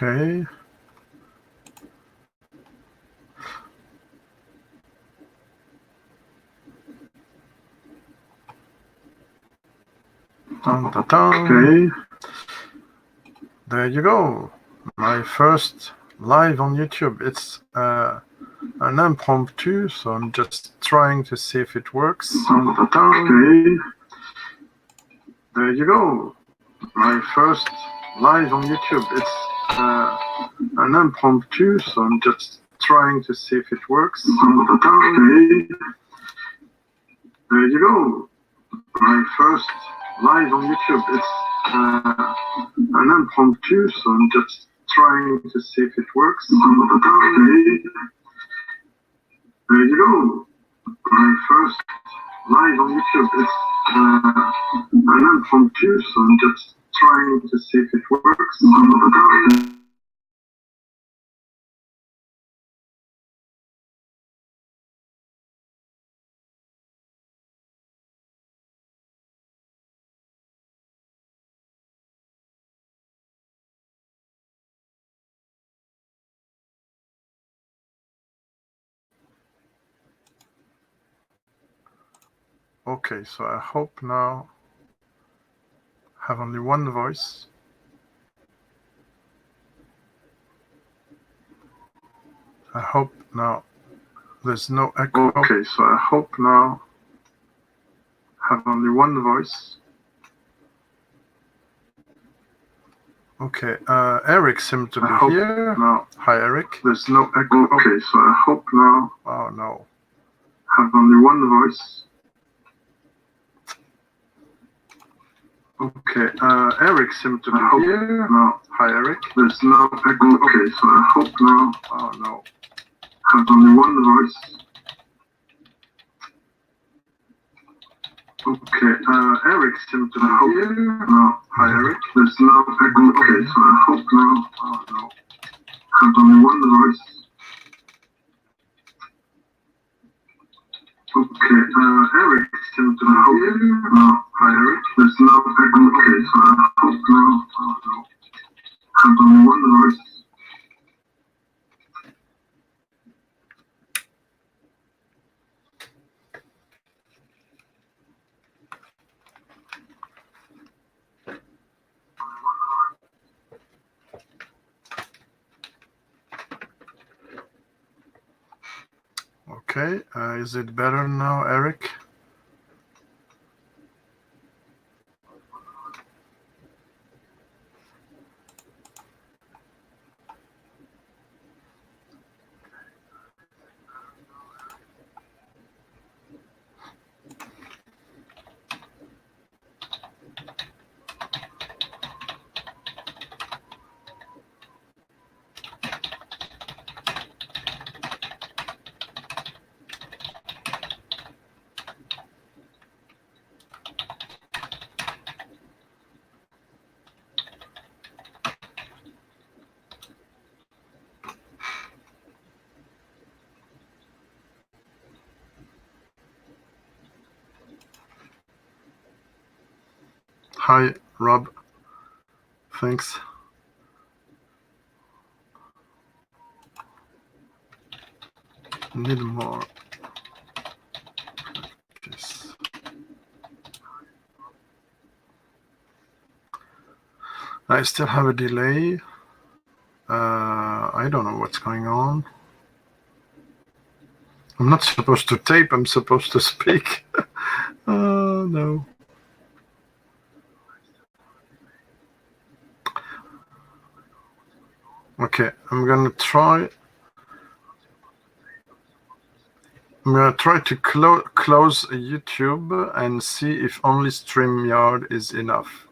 Okay. Okay. There you go. My first live on YouTube. It's an impromptu, so I'm just trying to see if it works. Okay. There you go. My first live on YouTube. It's an impromptu, so I'm just trying to see if it works. Okay. There you go. My first live on YouTube. It's an impromptu, so I'm just trying to see if it works. Okay. There you go. My first live on YouTube. It's an impromptu, so I'm just trying to see if it works. Okay. Okay, so I hope now I have only one voice. I hope now there's no echo. Okay, so I hope now I have only one voice. Okay, Erik seems to be here. No. Hi, Erik. There's no echo. Okay, so I hope now. Oh no. I have only one voice. Okay, Erik seems to be here. No. Hi, Erik. There's no echo. Okay, so I hope now. Oh no. I have only one voice. Okay, Erik seems to be here. No. Hi, Erik. There's no echo. Okay, so I hope now. Oh no. I have only one voice. Okay, Erik seems to be here. No. Hi, Erik. There's no echo. Okay, so I hope now. Oh no. I have only one voice. Okay, is it better now, Erik? Hi, Rob. Thanks. Need more. Yes. I still have a delay. I don't know what's going on. I'm not supposed to tape, I'm supposed to speak. Oh, no. Okay, I'm gonna try to close YouTube and see if only Streamyard is enough.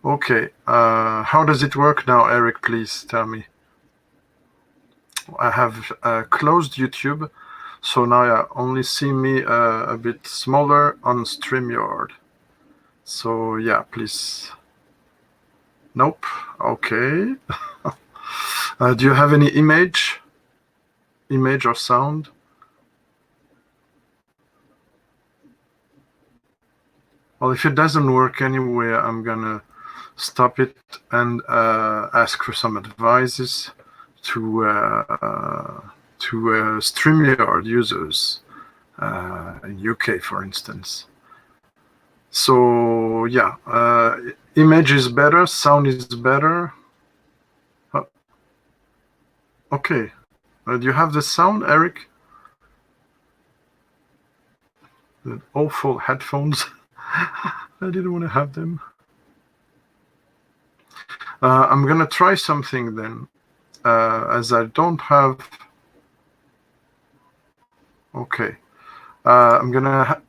Okay, how does it work now, Erik? Please tell me. I have closed YouTube, so now you only see me a bit smaller on Streamyard. So yeah, please. Nope. Okay. Do you have any image or sound? Well, if it doesn't work anyway, I'm gonna stop it and ask for some advices to Streamyard users in UK, for instance. So yeah, image is better, sound is better. Okay, do you have the sound, Eric? The awful headphones. I didn't want to have them. I'm gonna try something then, as I don't have. Okay, I'm gonna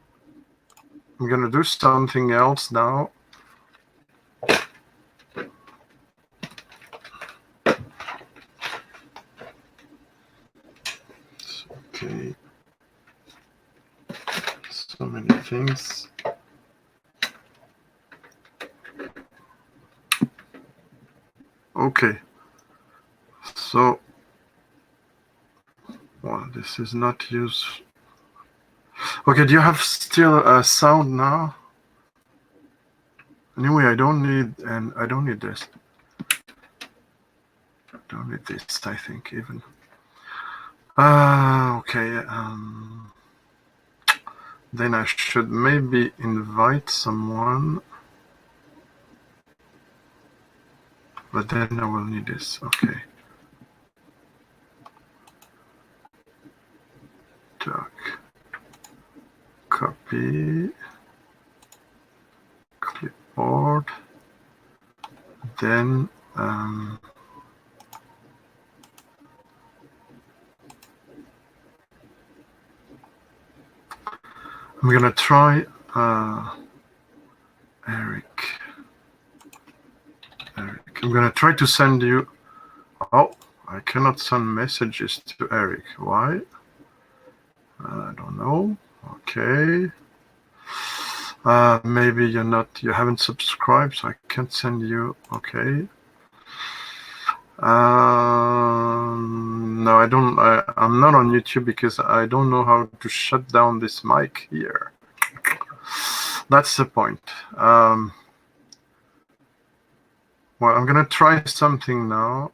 do something else now. Okay, so many things. Okay, so well, this is not used. Okay, do you have still a sound now? Anyway, I don't need this. I don't need this, I think, even. Okay. Then I should maybe invite someone. But then I will need this. Okay. Talk. Copy. Clipboard. Then I'm gonna try Eric. I'm gonna try to send you. Oh, I cannot send messages to Eric. Why? I don't know. Okay. Maybe you haven't subscribed, so I can't send you. Okay. No, I don't. I'm not on YouTube because I don't know how to shut down this mic here. That's the point. Well, I'm gonna try something now.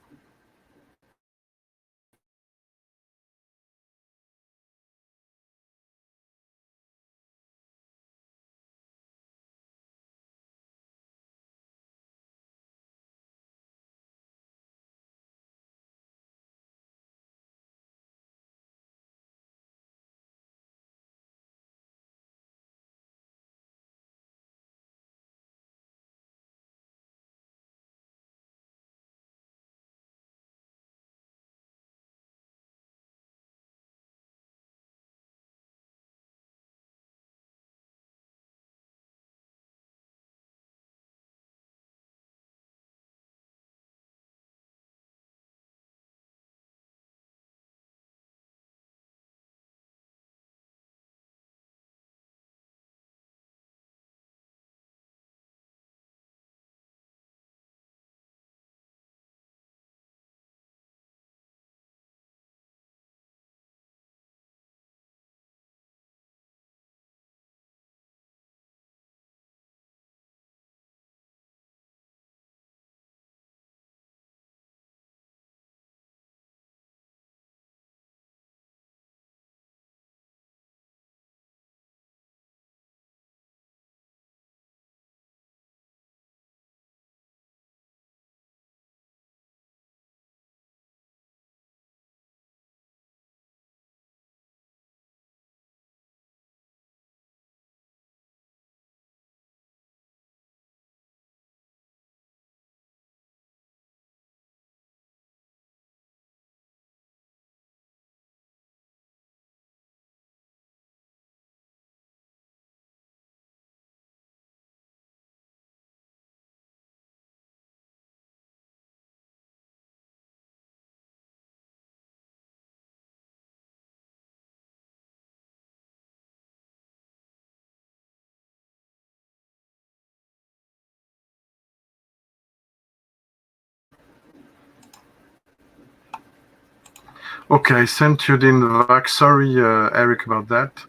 Okay, I sent you the invite. Sorry, Eric, about that.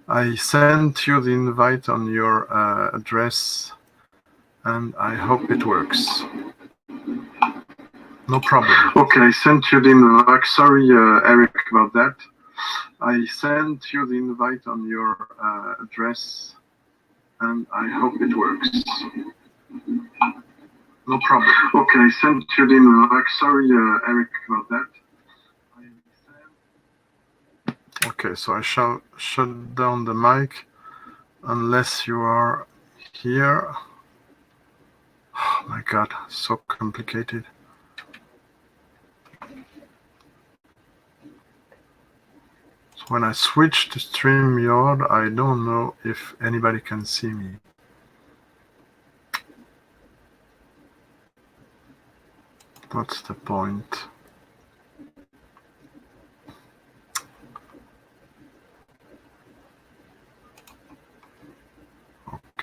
I sent you the invite on your address and I hope it works. No problem. Okay, I sent you the invite. Sorry, Erik, about that. I sent you the invite on your address, and I hope it works. No problem. Okay, I sent you the invite. Sorry, Erik, about that. Okay, so I shall shut down the mic unless you are here. Oh my God, so complicated. So when I switch to Streamyard, I don't know if anybody can see me. What's the point?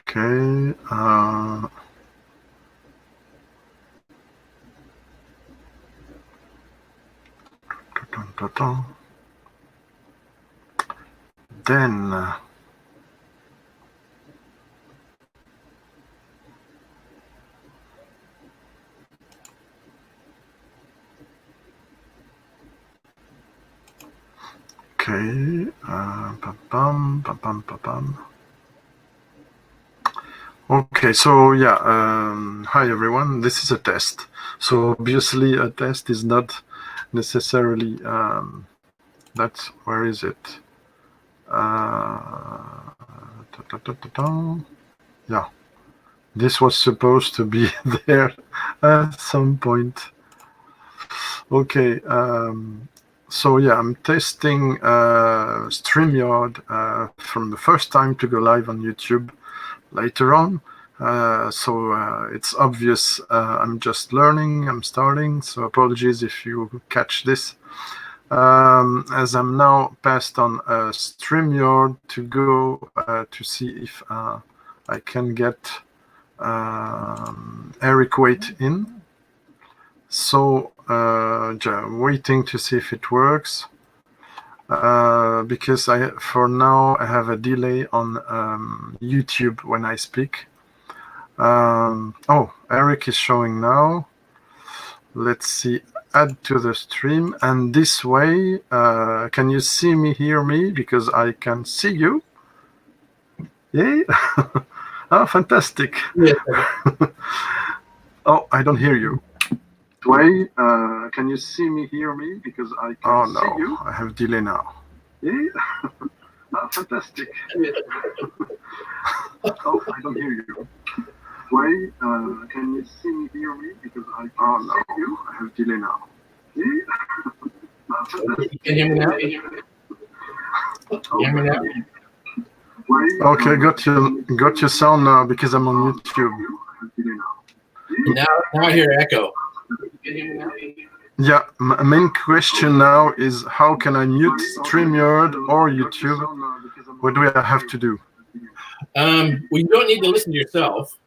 Okay. Then okay. Okay, so yeah, hi everyone. This is a test. So obviously a test is not necessarily that's where is it? Yeah, this was supposed to be there at some point. Okay, so yeah, I'm testing Streamyard from the first time to go live on YouTube later on. So it's obvious I'm just learning, I'm starting, so apologies if you catch this. As I'm now passed on Streamyard to go to see if I can get Erik Wait in. So waiting to see if it works. Because for now I have a delay on YouTube when I speak. Oh, Erik is showing now. Let's see, add to the stream, and this way, can you see me, hear me? Because I can see you. Yay! Oh, fantastic. Yeah. Oh, I don't hear you. Way, can you see me, hear me? Because I can see you. I have delay now. Yeah. Oh, fantastic. Oh, I don't hear you. Way, can you see me, hear me? Because I can see you. I have delay now. Yeah. Oh, fantastic. You can hear me now? You hear me now? Okay, got your sound now because I'm on YouTube. Now I hear echo. Yeah, my main question now is how can I mute StreamYard or YouTube? What do I have to do? Well, you don't need to listen to yourself.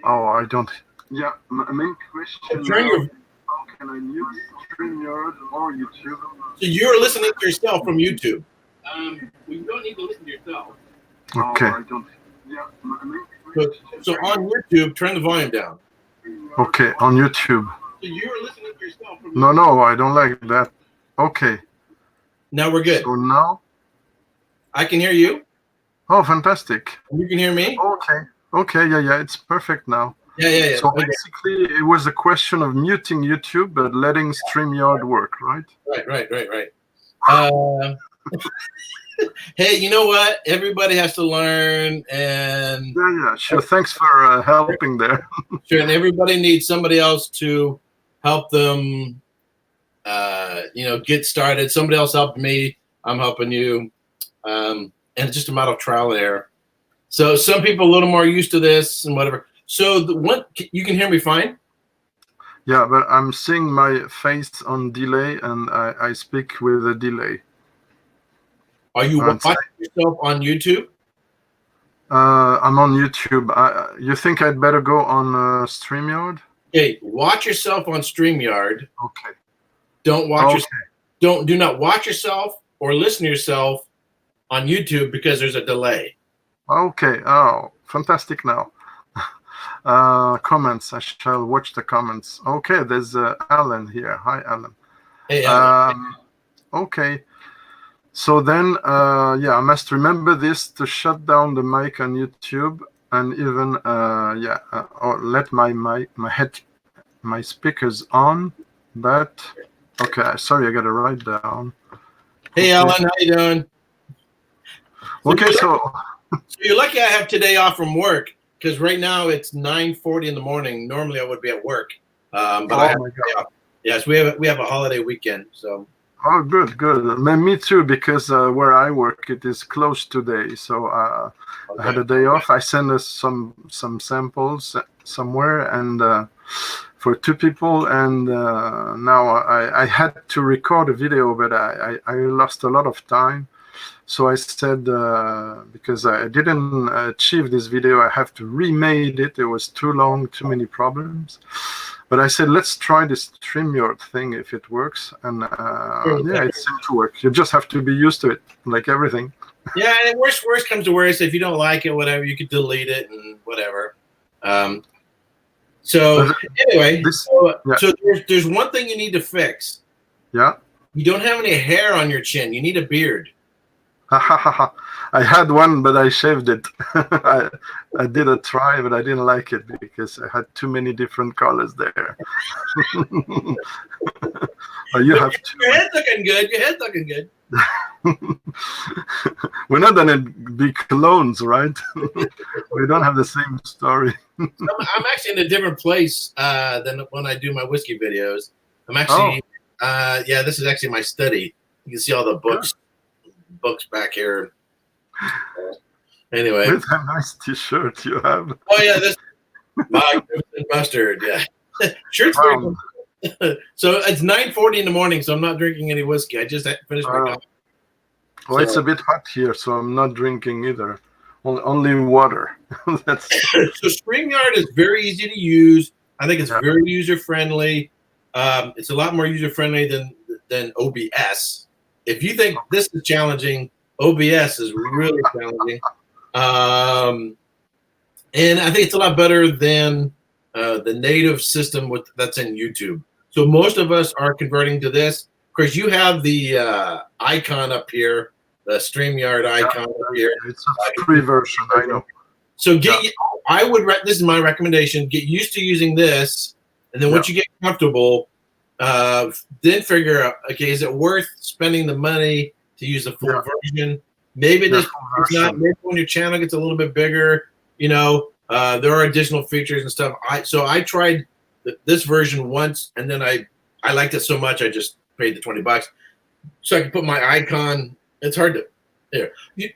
Oh, I don't. Yeah, my main question Turn now your. is how can I mute StreamYard or YouTube? So you're listening to yourself from YouTube. Well, you don't need to listen to yourself. Okay. So on YouTube, turn the volume down. Okay, on YouTube. So you're listening to yourself from YouTube. No, I don't like that. Okay. Now we're good. So now? I can hear you. Oh, fantastic. You can hear me? Okay, yeah, it's perfect now. Yeah. So basically, it was a question of muting YouTube, but letting StreamYard work, right? Right. Hey, you know what? Everybody has to learn, and yeah, sure. Thanks for helping there. Sure, and everybody needs somebody else to help them, get started. Somebody else helped me. I'm helping you, and it's just a matter of trial and error. So some people a little more used to this and whatever. So you can hear me fine? Yeah, but I'm seeing my face on delay, and I speak with a delay. Are you watching yourself on YouTube? I'm on YouTube. You think I'd better go on StreamYard? Okay, watch yourself on StreamYard. Okay. Don't watch yourself. Do not watch yourself or listen to yourself on YouTube because there's a delay. Okay. Oh, fantastic now. comments. I shall watch the comments. Okay, there's Alan here. Hi, Alan. Hey, Alan. Okay. So then, yeah, I must remember this to shut down the mic on YouTube and even, or let my speakers on. But okay, sorry, I gotta write down. Hey, Alan, how you doing? Okay, so you're lucky I have today off from work because right now it's 9:40 in the morning. Normally I would be at work, but I have today off. Yes, we have a holiday weekend, so. Oh, good. Me too, because where I work, it is closed today. So I had a day off. I sent us some samples somewhere, and for 2 people. And now I had to record a video, but I lost a lot of time. So I said, because I didn't achieve this video, I have to remade it. It was too long, too many problems. But I said, let's try this Streamyard thing if it works. And yeah, it seemed to work. You just have to be used to it, like everything. Yeah, and worst comes to worst. If you don't like it, whatever, you could delete it and whatever. So anyway, so there's one thing you need to fix. Yeah. You don't have any hair on your chin. You need a beard. I had one, but I shaved it. I did a try, but I didn't like it because I had too many different colors there. You have to. Your head's looking good. Your head's looking good. We're not gonna be clones, right? We don't have the same story. I'm actually in a different place than when I do my whiskey videos. I'm actually, yeah, this is actually my study. You can see all the books back here. Anyway, with a nice T-shirt you have. Oh yeah, this my mustard. Yeah, shirt's wow. So it's 9:40 in the morning, so I'm not drinking any whiskey. I just finished my coffee. Well, so, it's a bit hot here, so I'm not drinking either. Only water. That's so Streamyard is very easy to use. I think it's very user friendly. It's a lot more user friendly than OBS. If you think this is challenging, OBS is really challenging. And I think it's a lot better than the native system that's in YouTube. So most of us are converting to this. Of course, you have the icon up here, the Streamyard icon up here. It's a free version, I know. So this is my recommendation. Get used to using this, and then once you get comfortable, then figure out, okay, is it worth spending the money to use the full version? Maybe it's not. Maybe when your channel gets a little bit bigger, there are additional features and stuff. So I tried this version once, and then I liked it so much I just paid the $20 so I could put my icon. It's hard to there. You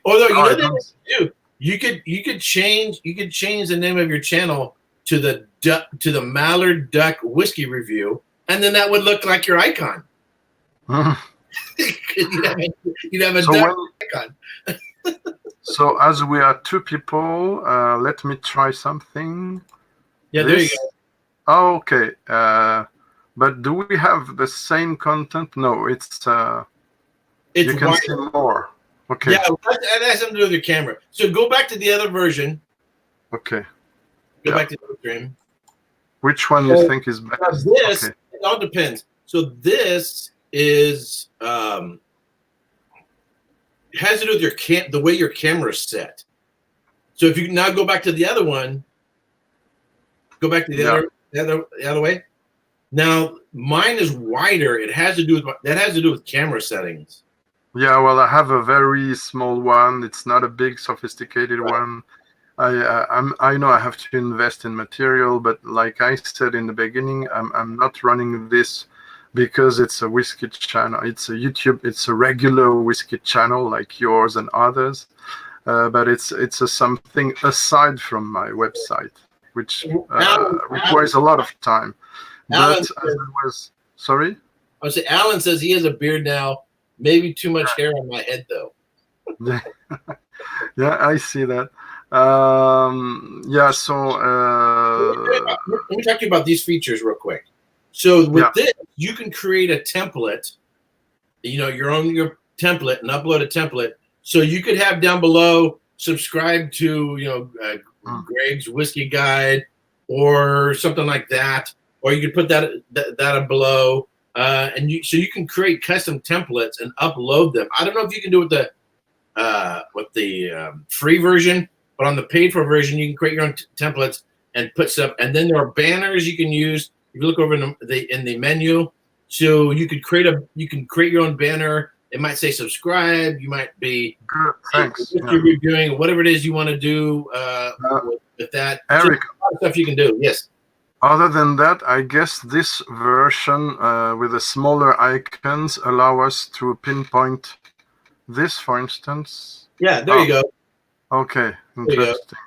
could change the name of your channel to the Mallard Duck Whiskey Review, and then that would look like your icon. You'd have a duck icon. So as we are 2 people, let me try something. Yeah, there you go. Oh, okay. But do we have the same content? No, it's you can see more. Okay. Yeah, that has something to do with your camera. So go back to the other version. Okay. Go back to the stream. Which one you think is better? This, it all depends. So this is it has to do with your the way your camera is set. So if you now go back to the other one, go back to the other way. Now mine is wider. It has to do with camera settings. Yeah, well, I have a very small one. It's not a big, sophisticated one. I know I have to invest in material, but like I said in the beginning, I'm not running this because it's a whiskey channel. It's a YouTube. It's a regular whiskey channel like yours and others, but it's something aside from my website, which requires a lot of time. But sorry. I would say Alan says he has a beard now. Maybe too much hair on my head, though. Yeah, I see that. Yeah, so let me talk to you about these features real quick. So with this, you can create a template. Your template and upload a template. So you could have down below, subscribe to Greg's Whiskey Guide, or something like that, or you could put that below, and so you can create custom templates and upload them. I don't know if you can do it with the free version, but on the paid for version, you can create your own templates and put stuff. And then there are banners you can use. If you look over in the menu, so you can create your own banner. It might say subscribe. You might be Thanks. What you're reviewing, whatever it is you want to do with that. Eric, so a lot of stuff you can do. Yes. Other than that, I guess this version with the smaller icons allow us to pinpoint this, for instance. Yeah, there you go. Okay, interesting.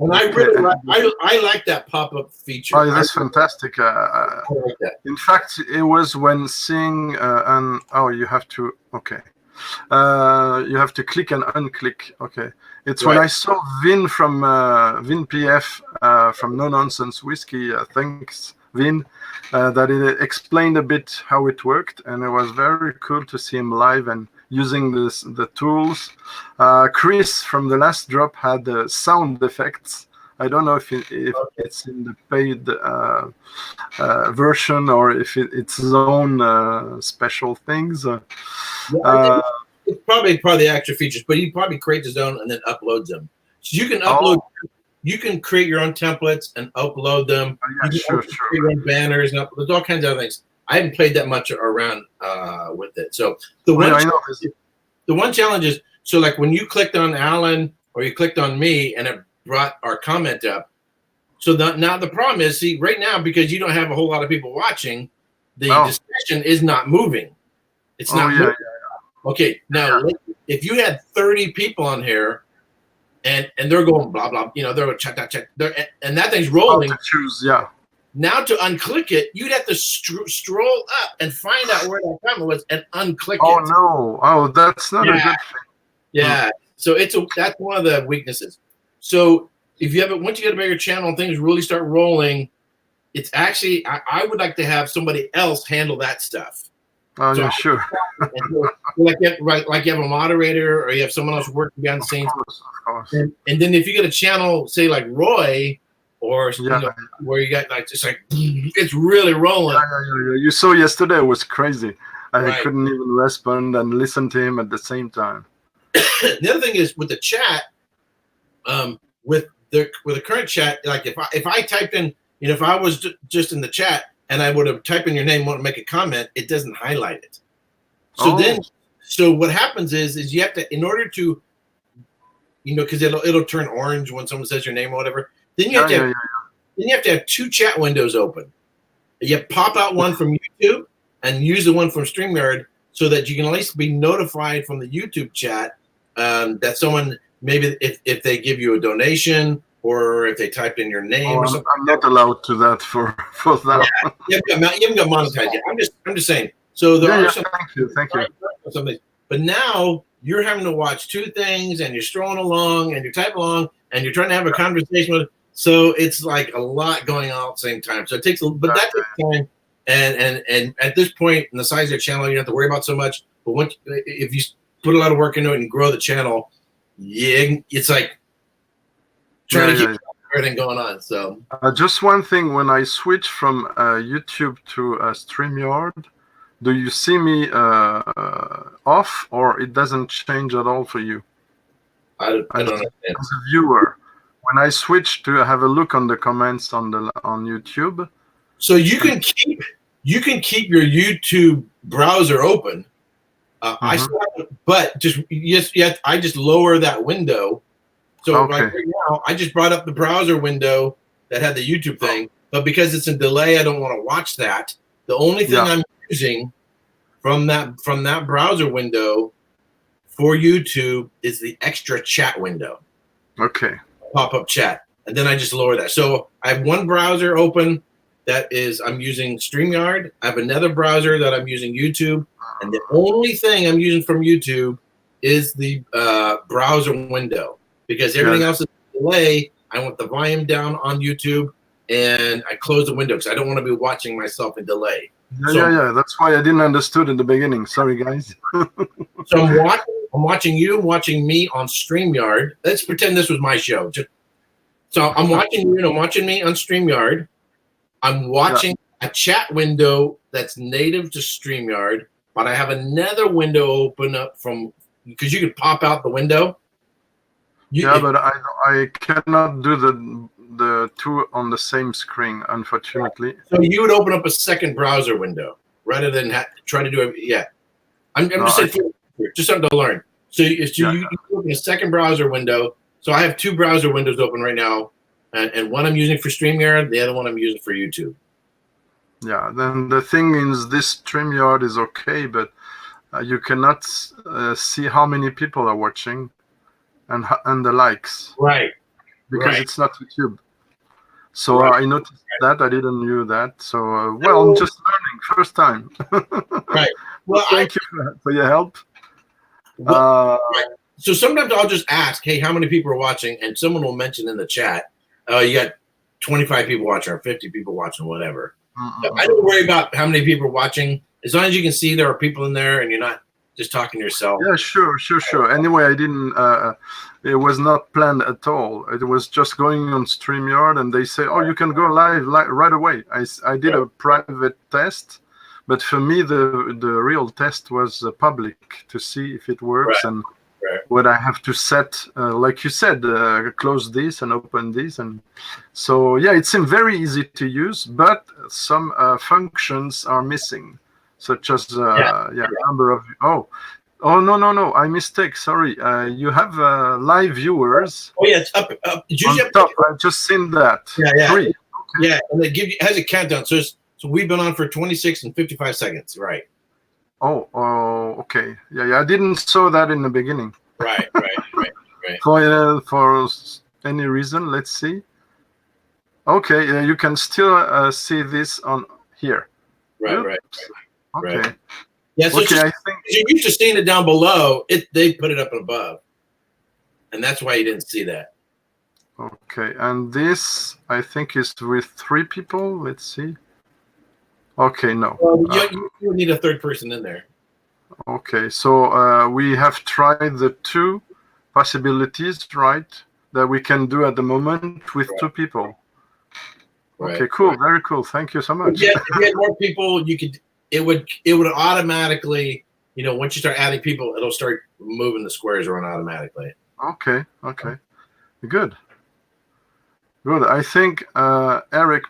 And I really I like that pop-up feature. Oh, that's fantastic. I like that. In fact, it was when seeing you have to you have to click and unclick. Okay, it's when I saw Vin from Vin PF from No Nonsense Whiskey. Thanks, Vin. That it explained a bit how it worked, and it was very cool to see him live and using the tools. Chris from the last drop had sound effects. I don't know if it's in the paid version or if it's his own special things. It's probably part of the extra features, but he probably creates his own and then uploads them. So you can upload. You can create your own templates and upload them. You can create your own banners and there's all kinds of other things. I haven't played that much around with it. So the one challenge is, so like when you clicked on Alan or you clicked on me and it brought our comment up. So now the problem is, see, right now, because you don't have a whole lot of people watching, the discussion is not moving. It's not moving. Okay, now if you had 30 people on here and they're going blah blah, they're going check, and that thing's rolling. To choose, Now to unclick it, you'd have to stroll up and find out where that comment was and unclick it. Oh no! Oh, that's not a good thing. Yeah, so that's one of the weaknesses. So if you once you get a bigger channel and things really start rolling, it's actually I would like to have somebody else handle that stuff. Oh, so sure. like you have a moderator or you have someone else working behind the scenes. Of course. And then if you get a channel, say like Roy, or where you got like just like it's really rolling. You saw yesterday, it was crazy. I couldn't even respond and listen to him at the same time. The other thing is with the chat, with the current chat, like if I typed in, if I was just in the chat and I would have typed in your name, want to make a comment, it doesn't highlight it. So what happens is you have to, in order to, because it'll turn orange when someone says your name or whatever. Then you have then you have to have two chat windows open. You pop out one from YouTube and use the one from Streamyard so that you can at least be notified from the YouTube chat that someone, maybe if they give you a donation or if they typed in your name or something. I'm not allowed to that for that. Yeah, you haven't got monetized yet. I'm just saying. So there are some. Thank you. Something, but now you're having to watch two things and you're strolling along and you're typing along and you're trying to have a conversation with. So it's like a lot going on at the same time. So it takes that takes time. And at this point in the size of your channel, you don't have to worry about so much. But if you put a lot of work into it and grow the channel, it's like trying to keep everything going on. So just one thing: when I switch from YouTube to Streamyard, do you see me off, or it doesn't change at all for you? I don't understand. As a viewer, when I switch to have a look on the comments on YouTube, so you can keep your YouTube browser open. I still have, but I just lower that window. So like right now, I just brought up the browser window that had the YouTube thing, but because it's in delay, I don't want to watch that. The only thing I'm using from that browser window for YouTube is the extra chat window. Okay. Pop-up chat, and then I just lower that. So I have one browser open that is I'm using StreamYard. I have another browser that I'm using YouTube, and the only thing I'm using from YouTube is the browser window because everything else is delay. I want the volume down on YouTube, and I close the window because I don't want to be watching myself in delay. Yeah. That's why I didn't understood in the beginning. Sorry, guys. So I'm watching I'm watching you, watching me on StreamYard. Let's pretend this was my show. So I'm watching you and I'm watching me on StreamYard. I'm watching a chat window that's native to StreamYard, but I have another window open up because you could pop out the window. But I cannot do the two on the same screen, unfortunately. So you would open up a second browser window rather than try to do it. Yeah, I'm just saying, just something to learn. So you open a second browser window. So I have two browser windows open right now, and one I'm using for StreamYard, the other one I'm using for YouTube. Yeah, then the thing is, this StreamYard is okay, but you cannot see how many people are watching and the likes. Right. Because it's not YouTube. So I noticed that. I didn't know that. So, I'm just learning. First time. Right. Well, thank you for your help. So sometimes I'll just ask, hey, how many people are watching? And someone will mention in the chat, you got 25 people watching or 50 people watching, whatever. So I don't worry about how many people are watching. As long as you can see there are people in there and you're not just talking to yourself. Yeah, sure. Anyway, I didn't, it was not planned at all. It was just going on StreamYard and they say, you can go live right away. I did a private test, but for me, the real test was public to see if it works and what I have to set, like you said, close this and open this. And so, it seemed very easy to use, but some functions are missing. Such as number of no, I mistake. Sorry, you have live viewers. Oh yeah, it's up. On top. I've just seen that. 3. Okay. Yeah, and it has a countdown. So we've been on for 26 and 55 seconds, right? Oh, okay. Yeah. I didn't saw that in the beginning. Right. For any reason, let's see. Okay, you can still see this on here. Right. Okay. Right. Yeah, so I think you're used to seeing it down below. They put it up above, and that's why you didn't see that. Okay, and this I think is with 3 people. Let's see. Okay, no. Well, you need a third person in there. Okay, so we have tried the 2 possibilities, right? That we can do at the moment with 2 people. Right. Okay, cool, very cool. Thank you so much. Yeah, if you had more people, you could. It would automatically, once you start adding people, it'll start moving the squares around automatically. Okay. Good. I think Erik,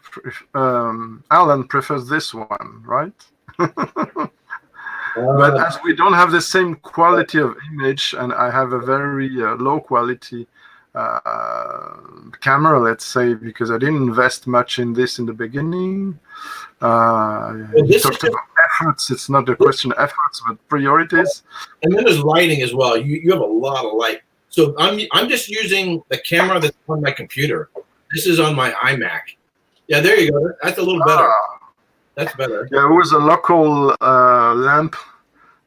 Alan prefers this one, right? But as we don't have the same quality of image, and I have a very low quality camera, let's say, because I didn't invest much in this in the beginning. You talked about efforts. It's not a question of efforts, but priorities. And then there's lighting as well. You have a lot of light. So I'm just using the camera that's on my computer. This is on my iMac. Yeah, there you go. That's a little better. That's better. Yeah, it was a local lamp.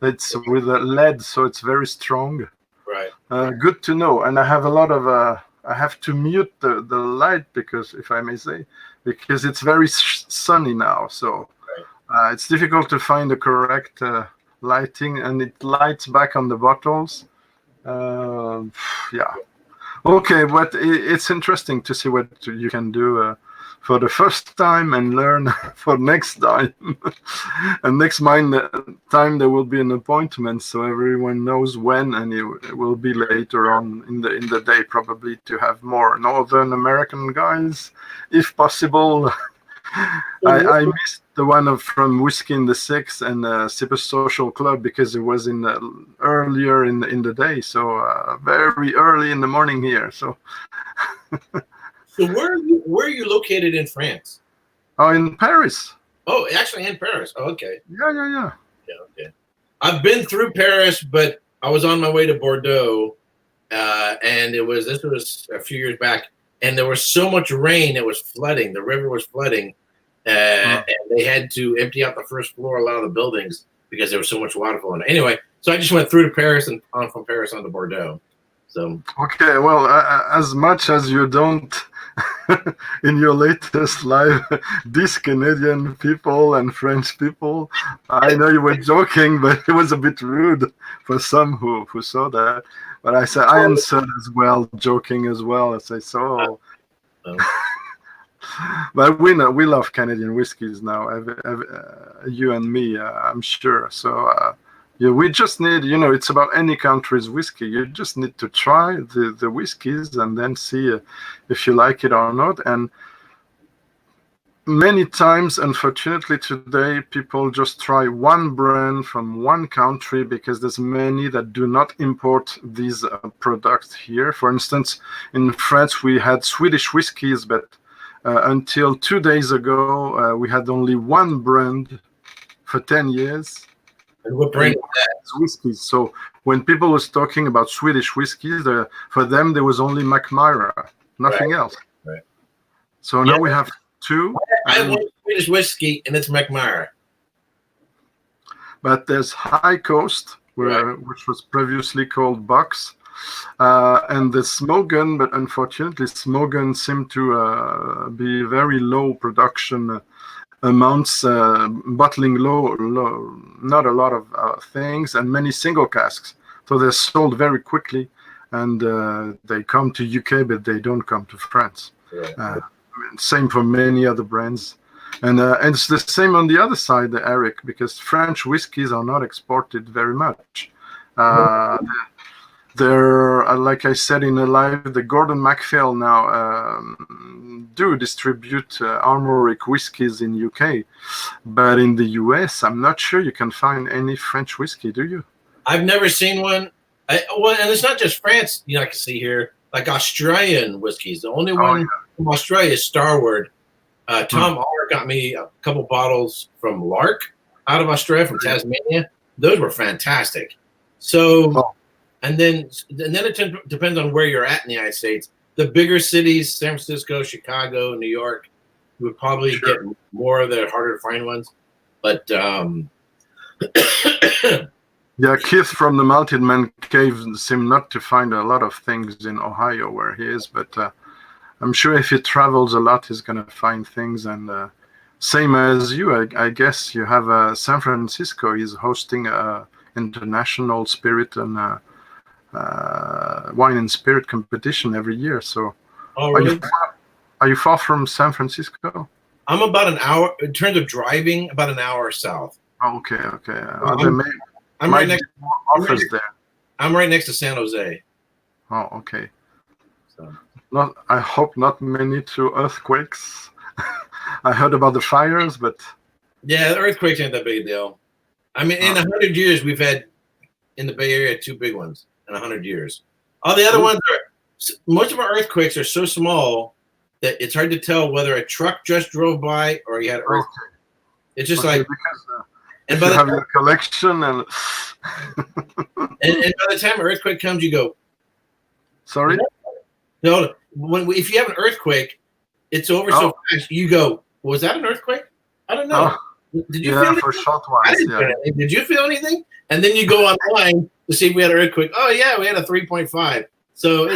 It's with a LED, so it's very strong. Right. Good to know. And I have a lot of. I have to mute the light because, if I may say, because it's very sunny now. So it's difficult to find the correct lighting, and it lights back on the bottles. Okay, but it's interesting to see what you can do for the first time and learn for next time. And next time there will be an appointment, so everyone knows when, and it will be later on in the day, probably, to have more Northern American guys, if possible. I missed the one from Whiskey in the Six and Super Social Club because it was in earlier in the day, so very early in the morning here. So. So where are you located in France? Oh, in Paris. Oh, actually in Paris. Oh, okay. Yeah. Yeah, okay. I've been through Paris, but I was on my way to Bordeaux, and this was a few years back, and there was so much rain it was flooding. The river was flooding, and they had to empty out the first floor, a lot of the buildings, because there was so much water flowing. Anyway, so I just went through to Paris and from Paris on to Bordeaux. So okay, well, as much as you don't in your latest live, these Canadian people and French people. I know you were joking, but it was a bit rude for some who saw that. But I said I answered as well, joking as well. I say so. But we know we love Canadian whiskeys now. You and me, I'm sure. So. Yeah, we just need, it's about any country's whiskey. You just need to try the whiskeys and then see if you like it or not. And many times, unfortunately, today, people just try one brand from one country because there's many that do not import these products here. For instance, in France, we had Swedish whiskeys, but until 2 days ago, we had only one brand for 10 years. And what brand is that? Whiskeys. So when people was talking about Swedish whiskeys, for them there was only McMyra, nothing else. Right. So now we have two. I have one Swedish whiskey, and it's McMyra. But there's High Coast, which was previously called Box, and the Smogan. But unfortunately, Smogan seemed to be very low production. Amounts, bottling low, not a lot of things, and many single casks. So they're sold very quickly, and they come to UK, but they don't come to France. Same for many other brands. And it's the same on the other side, Eric, because French whiskies are not exported very much. They're, like I said in a live, the Gordon MacPhail now do distribute Armoric whiskies in UK, but in the US, I'm not sure you can find any French whiskey, do you? I've never seen one. And it's not just France, I can see here, like Australian whiskeys. The only one from Australia is Starward. Tom Aller got me a couple bottles from Lark out of Australia, from Tasmania. Those were fantastic. So... And then it depends on where you're at in the United States. The bigger cities, San Francisco, Chicago, New York, you would probably get more of the harder to find ones. But yeah, Keith from the Malted Man Cave seemed not to find a lot of things in Ohio where he is, but I'm sure if he travels a lot, he's going to find things. And same as you, I guess you have San Francisco is hosting a international spirit and wine and spirit competition every year. So, really? Are you far from San Francisco? I'm about an hour in terms of driving. About an hour south. Oh, okay. I'm right next. There. I'm right next to San Jose. Oh, okay. So. I hope not many true earthquakes. I heard about the fires, but yeah, the earthquakes ain't that big a deal. I mean, in 100 years, we've had in the Bay Area 2 big ones. In 100 years. All the other ones most of our earthquakes are so small that it's hard to tell whether a truck just drove by or you had an earthquake. Okay. It's just like, because, and by you have your collection and by the time an earthquake comes, you go, sorry? No, if you have an earthquake, it's over so fast, you go, was that an earthquake? I don't know. Did you feel anything? For short ones, Did you feel anything? And then you go online to see if we had an earthquake. Oh yeah, we had a 3.5. So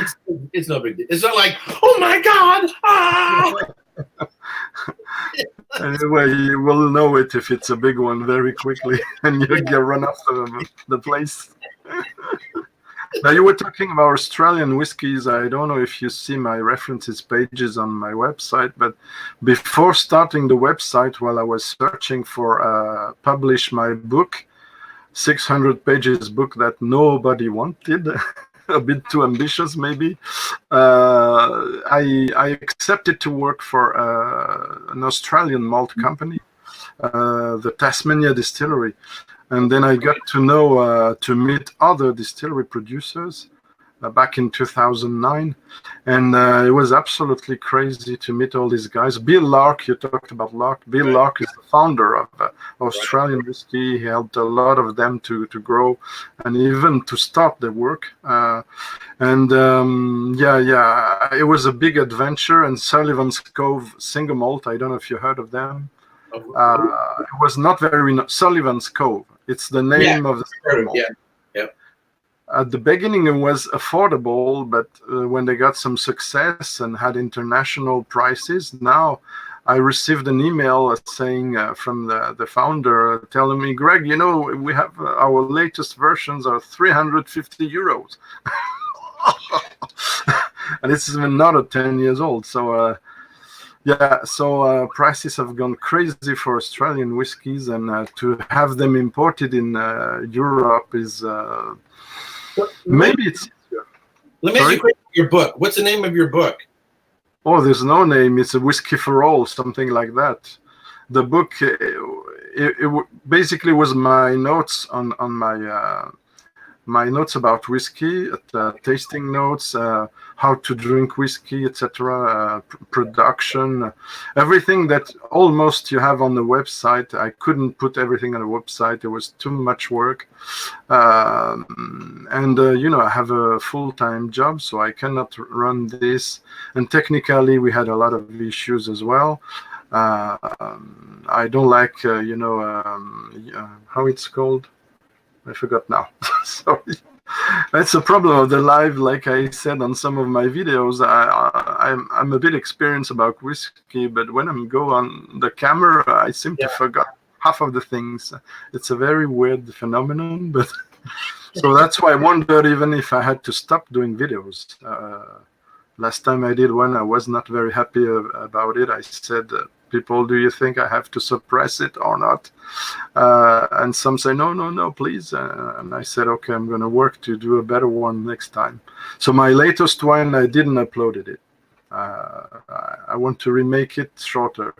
it's no big deal. It's not like, oh my God! Ah! Anyway, you will know it if it's a big one very quickly, and you get run off the place. Now you were talking about Australian whiskies. I don't know if you see my references pages on my website, but before starting the website, while I was searching for publish my book, 600 pages book that nobody wanted, a bit too ambitious maybe, I accepted to work for an Australian malt company, the Tasmania Distillery. And then I got to know, to meet other distillery producers back in 2009. And it was absolutely crazy to meet all these guys. Bill Lark, you talked about Lark. Bill Lark is the founder of Australian whiskey. He helped a lot of them to grow and even to start their work. It was a big adventure. And Sullivan's Cove single malt, I don't know if you heard of them. It was not very Sullivan's Cove. It's the name of the single malt. at the beginning it was affordable, but when they got some success and had international prices, now I received an email saying from the founder telling me, Greg, you know, we have our latest versions are 350 euros. And this is another 10 years old. So yeah, so prices have gone crazy for Australian whiskies, and to have them imported in Europe is maybe it's. Let me ask you your book. What's the name of your book? Oh, there's no name. It's a Whiskey for All, something like that. The book, it basically was my notes on my notes about whiskey, tasting notes, how to drink whiskey, etc., production, everything that almost you have on the website. I couldn't put everything on the website. It was too much work. You know, I have a full-time job, so I cannot run this. And technically, we had a lot of issues as well. I don't like, you know, how it's called. I forgot now. Sorry. That's a problem of the live. Like I said on some of my videos, I'm a bit experienced about whiskey, but when I go on the camera, I seem to forget half of the things. It's a very weird phenomenon, but so that's why I wondered even if I had to stop doing videos. Last time I did one, I was not very happy about it. I said, people, do you think I have to suppress it or not? And some say, no, please. And I said, okay, I'm going to work to do a better one next time. So my latest one, I didn't upload it. I want to remake it shorter.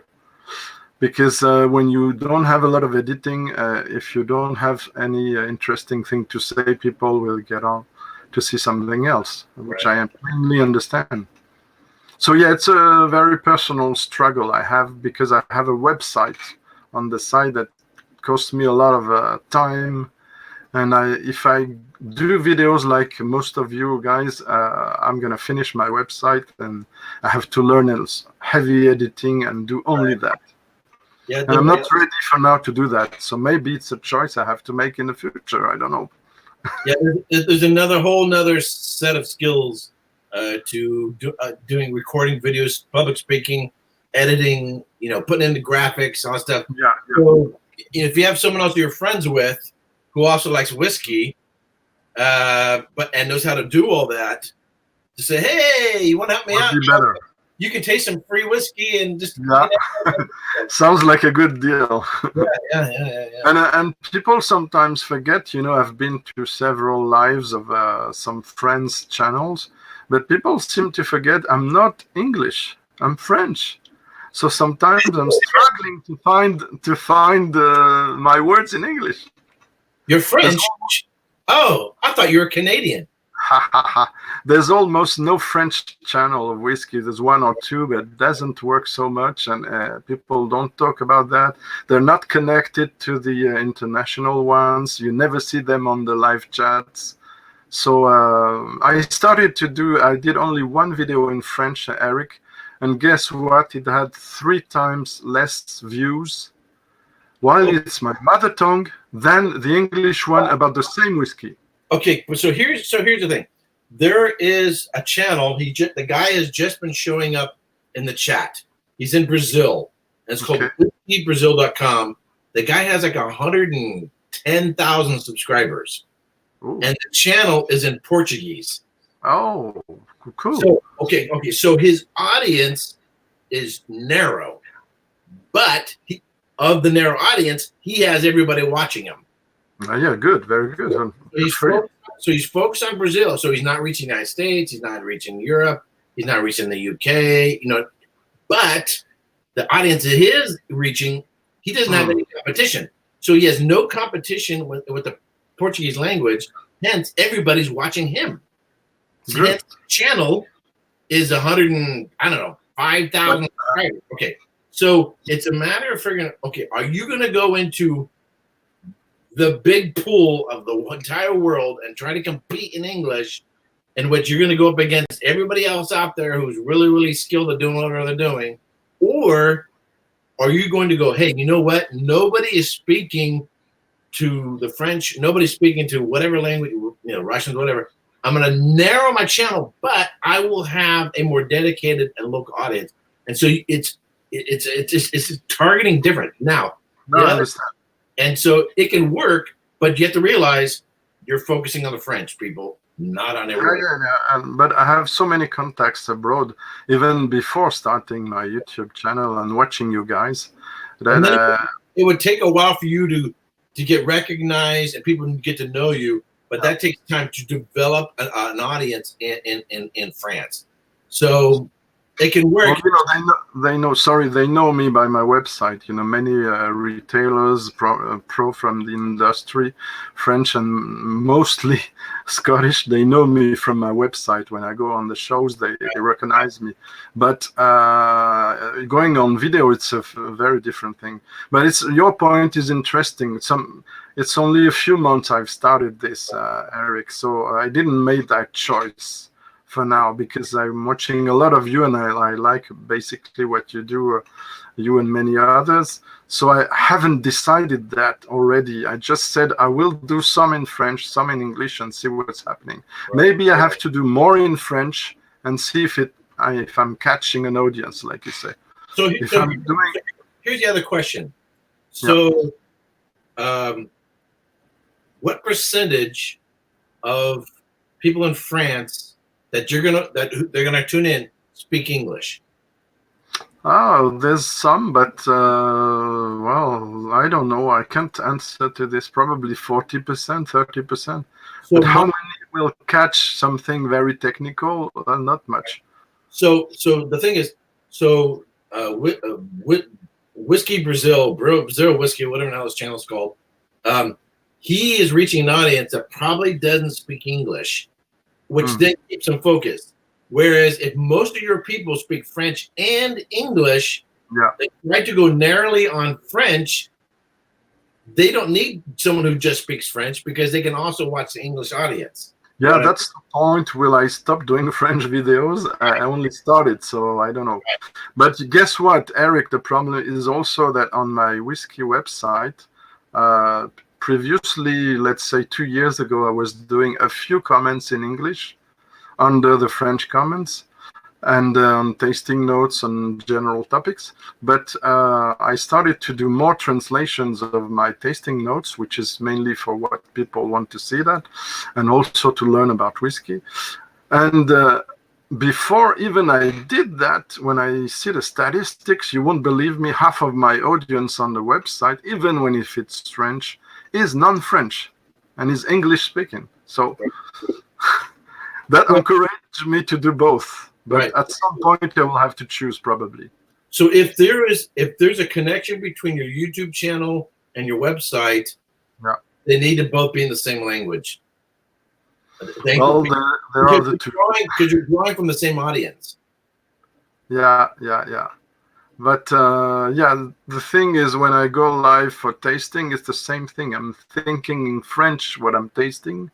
Because when you don't have a lot of editing, if you don't have any interesting thing to say, people will get on to see something else, which I plainly understand. So yeah, it's a very personal struggle I have, because I have a website on the side that costs me a lot of time. And if I do videos like most of you guys, I'm going to finish my website, and I have to learn heavy editing and do only that. Yeah, and I'm not ready for now to do that. So maybe it's a choice I have to make in the future. I don't know. Yeah, there's whole nother set of skills to doing recording videos, public speaking, editing, you know, putting in the graphics, all that stuff. Yeah. So if you have someone else you're friends with who also likes whiskey, and knows how to do all that, to say, hey, you want to help me out? Better. You can taste some free whiskey and just sounds like a good deal. Yeah. And people sometimes forget, you know, I've been to several lives of some friends' channels, but people seem to forget I'm not English, I'm French. So sometimes I'm struggling to find my words in English. You're French? Oh, I thought you were Canadian. There's almost no French channel of whiskey. There's one or two, but it doesn't work so much, and people don't talk about that. They're not connected to the international ones. You never see them on the live chats. So I did only one video in French, Erik, and guess what? It had 3 times less views, while it's my mother tongue, than the English one about the same whiskey. Okay, so here's the thing. There is a channel. The guy has just been showing up in the chat. He's in Brazil. And it's called whiskybrazil.com. The guy has like 110,000 subscribers. Ooh. And the channel is in Portuguese. Oh, cool. So, okay. So his audience is narrow, but of the narrow audience, he has everybody watching him. Yeah, good, very good. So he's focused on Brazil. So he's not reaching the United States. He's not reaching Europe. He's not reaching the UK. You know, but the audience that he is reaching, he doesn't have any competition. So he has no competition with the Portuguese language. Hence, everybody's watching him. So his channel is 5,000. Okay, so it's a matter of figuring. Okay, are you going to go into the big pool of the entire world and try to compete in English, in which you're going to go up against everybody else out there who's really, really skilled at doing what they're doing? Or are you going to go, hey, you know what? Nobody is speaking to the French, nobody's speaking to whatever language, Russians, whatever. I'm going to narrow my channel, but I will have a more dedicated and local audience. And so it's targeting different now. No, I understand. And so it can work, but you have to realize you're focusing on the French people, not on everyone. But I have so many contacts abroad, even before starting my YouTube channel and watching you guys. That it would take a while for you to get recognized and people get to know you, but that takes time to develop an audience in France. So it can work. Well, they know me by my website. Many retailers, pro from the industry, French and mostly Scottish, they know me from my website. When I go on the shows, they recognize me. But going on video, it's a very different thing. But your point is interesting. It's only a few months I've started this, Erik, so I didn't make that choice for now, because I'm watching a lot of you and I like basically what you do, you and many others. So I haven't decided that already. I just said I will do some in French, some in English, and see what's happening. Right. Maybe I have to do more in French and see if I'm catching an audience, like you say. So here's the other question. So what percentage of people in France that they're gonna tune in speak English? Oh, there's some, but well, I don't know. I can't answer to this. Probably 40%, 30%. But how many will catch something very technical? Not much. So the thing is, Whiskey Brazil Whiskey, whatever the hell his channel's called, he is reaching an audience that probably doesn't speak English, which then keeps them focused. Whereas if most of your people speak French and English, they try to go narrowly on French, they don't need someone who just speaks French because they can also watch the English audience. Yeah, that's the point. Will I stop doing French videos? I only started, so I don't know. But guess what, Erik? The problem is also that on my Whiskey website, previously, let's say 2 years ago, I was doing a few comments in English under the French comments and tasting notes on general topics. But I started to do more translations of my tasting notes, which is mainly for what people want to see that, and also to learn about whiskey. And before even I did that, when I see the statistics, you won't believe me, half of my audience on the website, even when if it's French, is non-French and is English speaking. So that encouraged me to do both. But at some point I will have to choose, probably. So if there's a connection between your YouTube channel and your website, they need to both be in the same language. Well, there are the two. Because you're drawing from the same audience. Yeah. But the thing is, when I go live for tasting, it's the same thing. I'm thinking in French what I'm tasting,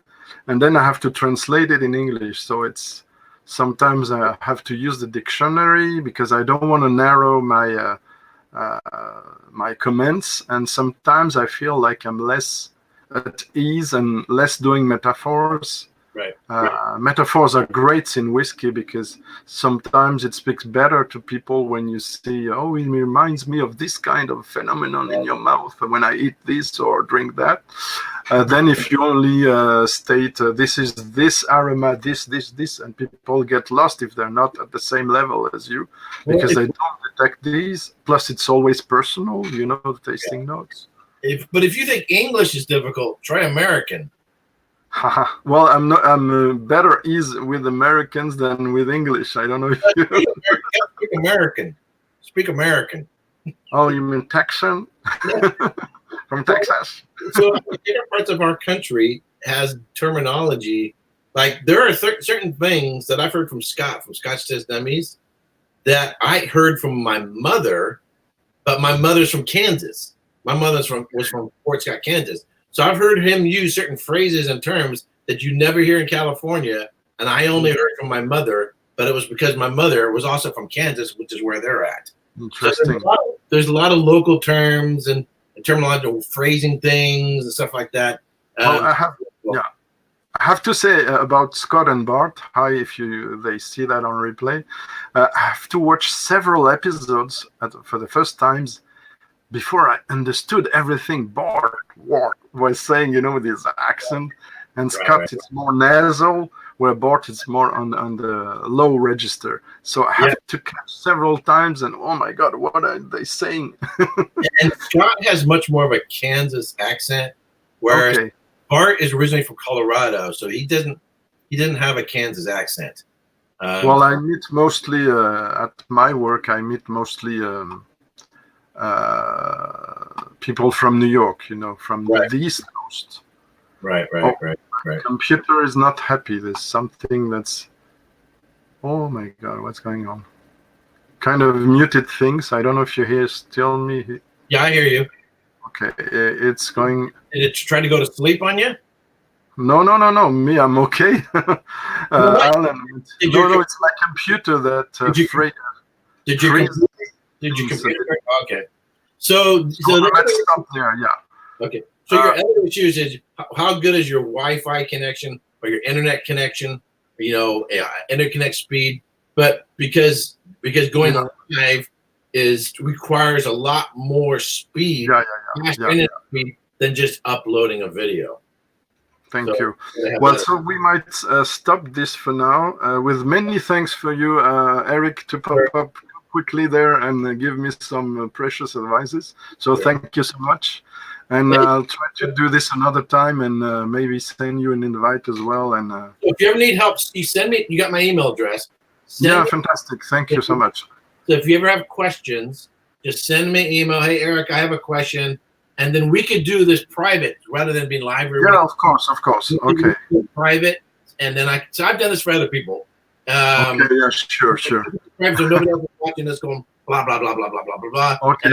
and then I have to translate it in English. So it's sometimes I have to use the dictionary because I don't want to narrow my my comments, and sometimes I feel like I'm less at ease and less doing metaphors. Metaphors are great in whiskey because sometimes it speaks better to people when you see, oh, it reminds me of this kind of phenomenon in your mouth when I eat this or drink that. Then if you only state this is this aroma, this, and people get lost if they're not at the same level as you because they don't detect these. Plus, it's always personal, the tasting notes. But if you think English is difficult, try American. Well, I'm better ease with Americans than with English. I don't know if you speak American. Speak American. Oh, you mean Texan? Yeah. From Texas. So different parts of our country has terminology. Like there are certain things that I've heard from Scott, from Scotch Test Dummies, that I heard from my mother, but my mother's from Kansas. My mother was from Fort Scott, Kansas. So I've heard him use certain phrases and terms that you never hear in California, and I only heard from my mother, but it was because my mother was also from Kansas, which is where they're at. Interesting. So there's a lot of local terms, and terminological phrasing things and stuff like that. Well, I have to say about Scott and Bart. Hi, if they see that on replay. I have to watch several episodes for the first times before I understood everything Bart was saying. With his accent, and Scott it's more nasal, where Bart is more on the low register. So I have to catch several times, and oh my God, what are they saying? And Scott has much more of a Kansas accent, whereas Bart is originally from Colorado, so he didn't have a Kansas accent. Well, I meet mostly at my work. I meet mostly people from New York. From the East Coast. Right. Computer is not happy. There's something that's. Oh my God, what's going on? Kind of muted things. I don't know if you hear still me. Yeah, I hear you. Okay, it's going. Did it try to go to sleep on you? No. Me, I'm okay. Alan, it's my computer that afraid. Did your computer? Okay. So let's stop there. Yeah. Okay. So your other issues is how good is your Wi-Fi connection or your internet connection? Interconnect speed. But because going live requires a lot more speed, internet speed than just uploading a video. Thank you. Well, so we might stop this for now. With many thanks for you, Erik, to pop up quickly there and give me some precious advices. So thank you so much. And I'll try to do this another time and maybe send you an invite as well. And if you ever need help, you send me. You got my email address. Fantastic. Thank you so much. So if you ever have questions, just send me an email. Hey, Erik, I have a question. And then we could do this private rather than being live. Yeah, of course. Okay. Private, and then I've done this for other people. Okay, yeah, sure. So nobody else is watching this going blah blah blah blah blah blah blah. Okay.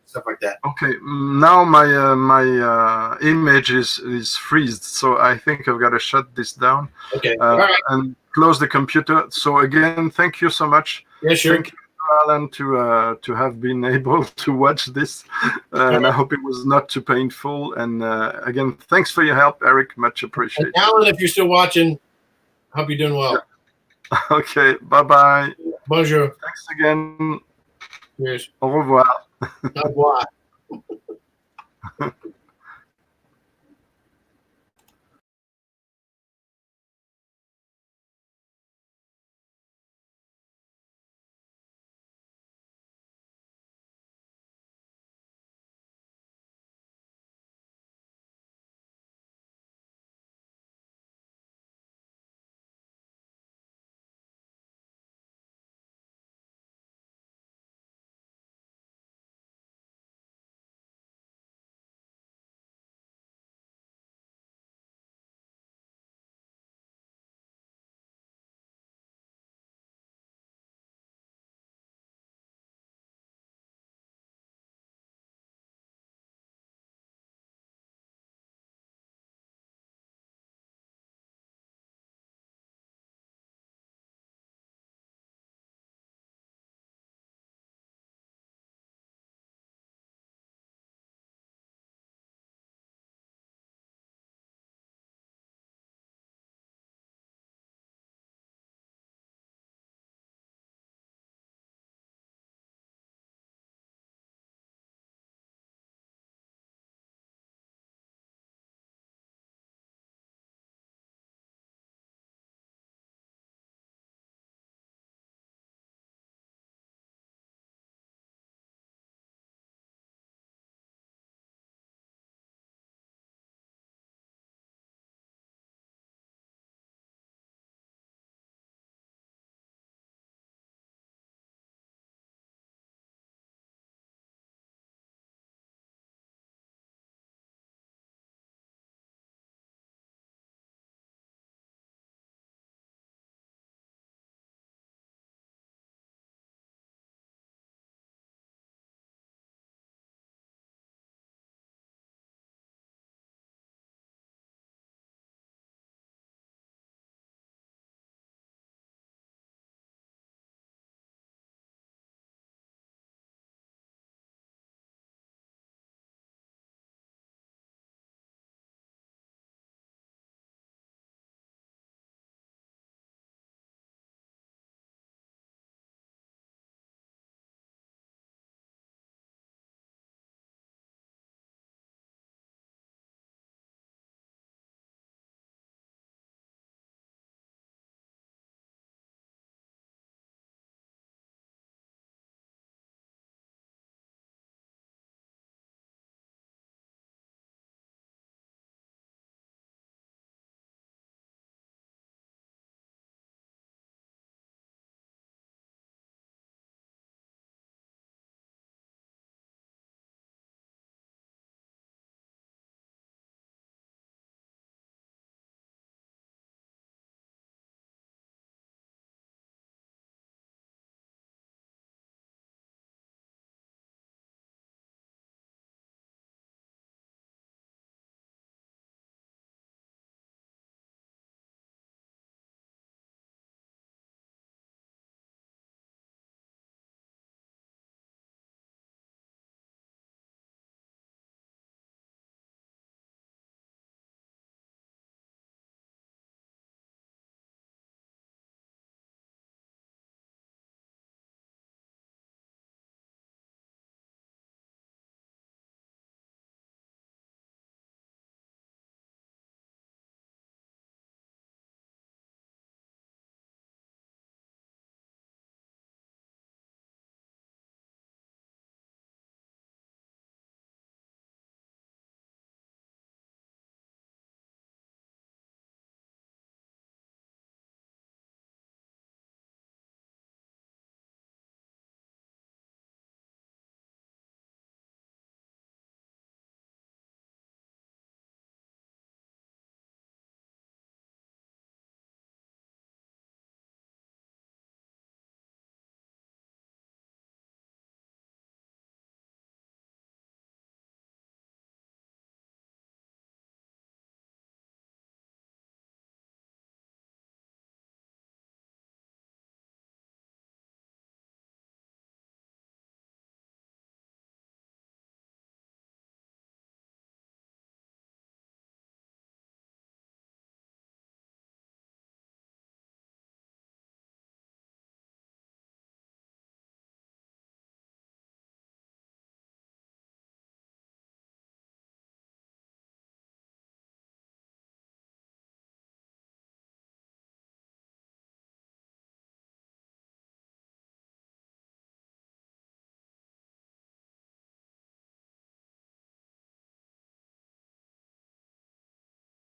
Stuff like that. Okay. Now my image is freezed, so I think I've got to shut this down. Okay. All right. And close the computer. So again, thank you so much. Yeah, sure. Thank you, Alan, to have been able to watch this, and I hope it was not too painful. And again, thanks for your help, Erik. Much appreciated. And Alan, if you're still watching, hope you're doing well. Yeah. Okay. Bye. Bonjour. Thanks again. Cheers. Au revoir. Au revoir.